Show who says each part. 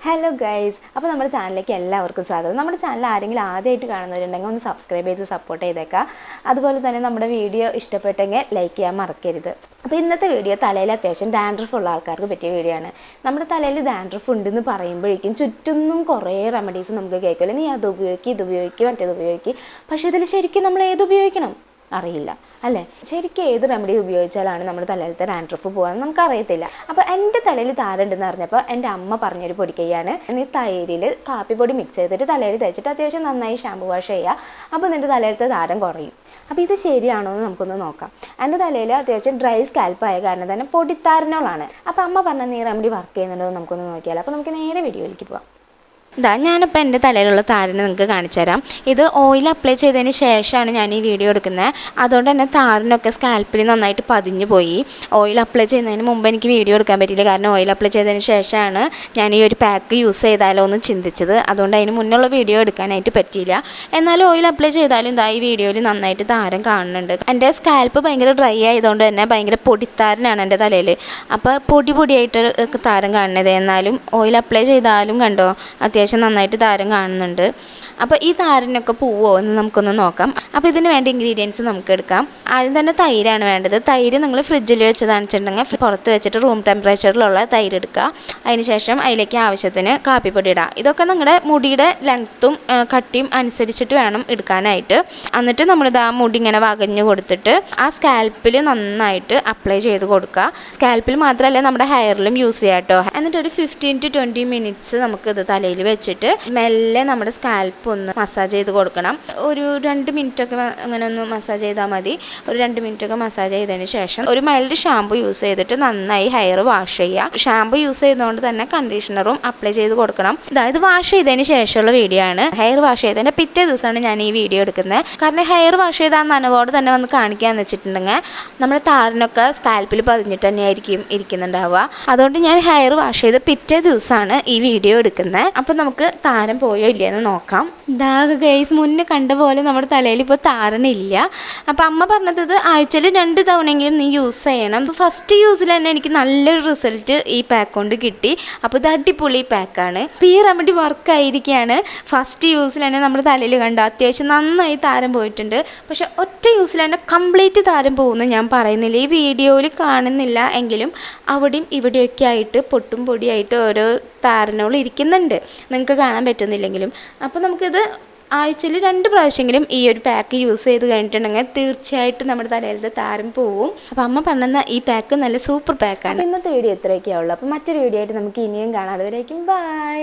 Speaker 1: Hello guys, അപ്പോൾ നമ്മുടെ ചാനലിലേക്ക് എല്ലാവർക്കും സ്വാഗതം. നമ്മുടെ ചാനൽ ആരെങ്കിലും ആദ്യമായിട്ട് കാണുന്നവരുണ്ടെങ്കിൽ ഒന്ന് സബ്സ്ക്രൈബ് ചെയ്ത് സപ്പോർട്ട് ചെയ്തേക്കാം. അതുപോലെ തന്നെ നമ്മുടെ വീഡിയോ ഇഷ്ടപ്പെട്ടെങ്കിൽ ലൈക്ക് ചെയ്യാൻ മറക്കരുത്. അപ്പോൾ ഇന്നത്തെ വീഡിയോ തലയിൽ അത്യാവശ്യം ഡാൻഡ്രഫ് ഉള്ള ആൾക്കാർക്ക് പറ്റിയ വീഡിയോ ആണ്. നമ്മുടെ തലയിൽ ഡാൻഡ്രഫ് ഉണ്ടെന്ന് പറയുമ്പോഴേക്കും ചുറ്റും കുറേ റെമഡീസ് നമുക്ക് കേൾക്കില്ല. നീ അത് ഉപയോഗിക്കുക, ഇത് ഉപയോഗിക്കുക, മറ്റേത് ഉപയോഗിക്കുക. പക്ഷേ ഇതിൽ ശരിക്കും നമ്മൾ ഏത് ഉപയോഗിക്കണം അറിയില്ല അല്ലേ. ശരിക്കും ഏത് റെമഡി ഉപയോഗിച്ചാലാണ് നമ്മുടെ തലയിലത്തെ ഡാൻഡ്രഫ് പോകാമെന്ന് നമുക്കറിയത്തില്ല. അപ്പോൾ എൻ്റെ തലയിൽ താരമുണ്ടെന്ന് പറഞ്ഞപ്പോൾ എൻ്റെ അമ്മ പറഞ്ഞൊരു പൊടിക്കൈയാണ്, നീ തൈരിൽ കാപ്പിപ്പൊടി മിക്സ് ചെയ്തിട്ട് തലയിൽ തേച്ചിട്ട് അത്യാവശ്യം നന്നായി ഷാമ്പു വാഷ് ചെയ്യുക. അപ്പോൾ നിൻ്റെ തലയിലത്തെ താരം കുറയും. അപ്പോൾ ഇത് ശരിയാണോ എന്ന് നമുക്കൊന്ന് നോക്കാം. എൻ്റെ തലയിൽ അത്യാവശ്യം ഡ്രൈ സ്കാൽപ്പായ കാരണം തന്നെ പൊടിത്താരനോളാണ്. അപ്പോൾ അമ്മ പറഞ്ഞ നീ റെമഡി വർക്ക് ചെയ്യുന്നുണ്ടോ എന്ന് നമുക്കൊന്ന് നോക്കിയാലോ. അപ്പോൾ നമുക്ക് നേരെ വീഡിയോയിലേക്ക് പോകാം. ഞാനിപ്പോൾ എൻ്റെ തലയിലുള്ള താരനെ നിങ്ങൾക്ക് കാണിച്ചു തരാം. ഇത് ഓയിൽ അപ്ലൈ ചെയ്തതിന് ശേഷമാണ് ഞാൻ ഈ വീഡിയോ എടുക്കുന്നത്. അതുകൊണ്ട് തന്നെ താരനൊക്കെ സ്കാൽപ്പിൽ നന്നായിട്ട് പതിഞ്ഞു പോയി. ഓയിൽ അപ്ലൈ ചെയ്യുന്നതിന് മുമ്പ് എനിക്ക് വീഡിയോ എടുക്കാൻ പറ്റിയില്ല, കാരണം ഓയിൽ അപ്ലൈ ചെയ്തതിന് ശേഷമാണ് ഞാൻ ഈ ഒരു പാക്ക് യൂസ് ചെയ്താലോ എന്ന് ചിന്തിച്ചത്. അതുകൊണ്ട് അതിന് മുന്നുള്ള വീഡിയോ എടുക്കാനായിട്ട് പറ്റിയില്ല. എന്നാലും ഓയിൽ അപ്ലൈ ചെയ്താലും ഈ വീഡിയോയിൽ നന്നായിട്ട് താരം കാണുന്നുണ്ട്. എൻ്റെ സ്കാൽപ്പ് ഭയങ്കര ഡ്രൈ ആയതുകൊണ്ട് തന്നെ ഭയങ്കര പൊടിത്താരനാണ് എൻ്റെ തലയിൽ. അപ്പോൾ പൊടിയായിട്ട് താരം കാണുന്നത്. എന്നാലും ഓയിൽ അപ്ലൈ ചെയ്താലും കണ്ടോ അത്യാവശ്യം നന്നായിട്ട് താരം കാണുന്നുണ്ട്. അപ്പോൾ ഈ താരനൊക്കെ പോവോ എന്ന് നമുക്കൊന്ന് നോക്കാം. അപ്പോൾ ഇതിന് വേണ്ട ഇൻഗ്രീഡിയൻസ് നമുക്ക് എടുക്കാം. ആദ്യം തന്നെ തൈരാണ് വേണ്ടത്. തൈര് നിങ്ങൾ ഫ്രിഡ്ജിൽ വെച്ചതാണെന്ന് വെച്ചിട്ടുണ്ടെങ്കിൽ പുറത്ത് വെച്ചിട്ട് റൂം ടെമ്പറേച്ചറിലുള്ള തൈര് എടുക്കുക. അതിനുശേഷം അതിലേക്ക് ആവശ്യത്തിന് കാപ്പിപ്പൊടി ഇടുക. ഇതൊക്കെ നിങ്ങളുടെ മുടിയുടെ ലെങ്ത്തും കട്ടിയും അനുസരിച്ചിട്ട് വേണം എടുക്കാനായിട്ട്. എന്നിട്ട് നമ്മളിത് ആ മുടി ഇങ്ങനെ വകഞ്ഞു കൊടുത്തിട്ട് ആ സ്കാൽപ്പിൽ നന്നായിട്ട് അപ്ലൈ ചെയ്ത് കൊടുക്കുക. സ്കാൽപ്പിൽ മാത്രമല്ല നമ്മുടെ ഹെയറിലും യൂസ് ചെയ്യാം കേട്ടോ. എന്നിട്ട് ഒരു 15 to 20 മിനിറ്റ്സ് നമുക്കിത് തലയിൽ വെച്ചിട്ട് മെല്ലെ നമ്മുടെ സ്കാൽപ്പ് ഒന്ന് മസാജ് ചെയ്ത് കൊടുക്കണം. ഒരു 2 മിനിറ്റൊക്കെ അങ്ങനെ ഒന്ന് മസാജ് ചെയ്താൽ മതി. ഒരു 2 മിനിറ്റൊക്കെ മസാജ് ചെയ്തതിന് ശേഷം ഒരു മൈൽഡ് ഷാമ്പു യൂസ് ചെയ്തിട്ട് നന്നായി ഹെയർ വാഷ് ചെയ്യുക. ഷാമ്പു യൂസ് ചെയ്തുകൊണ്ട് തന്നെ കണ്ടീഷണറും അപ്ലൈ ചെയ്ത് കൊടുക്കണം. ഇത് വാഷ് ചെയ്തതിന് ശേഷമുള്ള വീഡിയോ ആണ്. ഹെയർ വാഷ് ചെയ്തതിൻ്റെ പിറ്റേ ദിവസമാണ് ഞാൻ ഈ വീഡിയോ എടുക്കുന്നത്. കാരണം ഹെയർ വാഷ് ചെയ്താൽ നനവോടെ തന്നെ വന്ന് കാണിക്കാന്ന് വെച്ചിട്ടുണ്ടെങ്കിൽ നമ്മുടെ താരനൊക്കെ സ്കാൽപ്പിൽ പതിഞ്ഞിട്ട് തന്നെയായിരിക്കും ഇരിക്കുന്നുണ്ടാവുക. അതുകൊണ്ട് ഞാൻ ഹെയർ വാഷ് ചെയ്ത് പിറ്റേ ദിവസമാണ് ഈ വീഡിയോ എടുക്കുന്നത്. അപ്പം നമുക്ക് താരം പോയോ ഇല്ലയെന്ന് നോക്കാം. ഗൈസ്, മുന്നേ കണ്ട പോലെ നമ്മുടെ തലയിൽ ഇപ്പോൾ താരനില്ല. അപ്പോൾ അമ്മ പറഞ്ഞത് ഇത് ആഴ്ചയിൽ 2 തവണയെങ്കിലും നീ യൂസ് ചെയ്യണം. അപ്പോൾ ഫസ്റ്റ് യൂസിൽ തന്നെ എനിക്ക് നല്ലൊരു റിസൾട്ട് ഈ പാക്ക് കൊണ്ട് കിട്ടി. അപ്പോൾ ഇത് അടിപൊളി പാക്കാണ്. അപ്പോൾ ഈ റെമഡി വർക്ക് ആയിരിക്കുകയാണ്. ഫസ്റ്റ് യൂസിൽ തന്നെ നമ്മുടെ തലയിൽ കണ്ട അത്യാവശ്യം നന്നായി താരം പോയിട്ടുണ്ട്. പക്ഷെ ഒറ്റ യൂസിൽ തന്നെ കംപ്ലീറ്റ് താരം പോകുമെന്ന് ഞാൻ പറയുന്നില്ല. ഈ വീഡിയോയിൽ കാണുന്നില്ല എങ്കിലും അവിടെയും ഇവിടെയൊക്കെ ആയിട്ട് പൊട്ടും പൊടിയായിട്ട് ഓരോ താരനോളം ഇരിക്കുന്നുണ്ട്, നിങ്ങൾക്ക് കാണാൻ പറ്റുന്നില്ലെങ്കിലും. അപ്പോൾ നമുക്കിത് ആഴ്ചയിൽ 2 പ്രാവശ്യമെങ്കിലും ഈ ഒരു പാക്ക് യൂസ് ചെയ്ത് കഴിഞ്ഞിട്ടുണ്ടെങ്കിൽ തീർച്ചയായിട്ടും നമ്മുടെ തലയിലത്തെ താരം പോവും. അപ്പോൾ അമ്മ പറഞ്ഞ ഈ പാക്ക് നല്ല സൂപ്പർ പാക്കാണ്. ഇന്നത്തെ വീഡിയോ ഇത്രയൊക്കെയാവുള്ളൂ. അപ്പോൾ മറ്റൊരു വീഡിയോ ആയിട്ട് നമുക്ക് ഇനിയും കാണാം. അതുവരേക്കും ബൈ.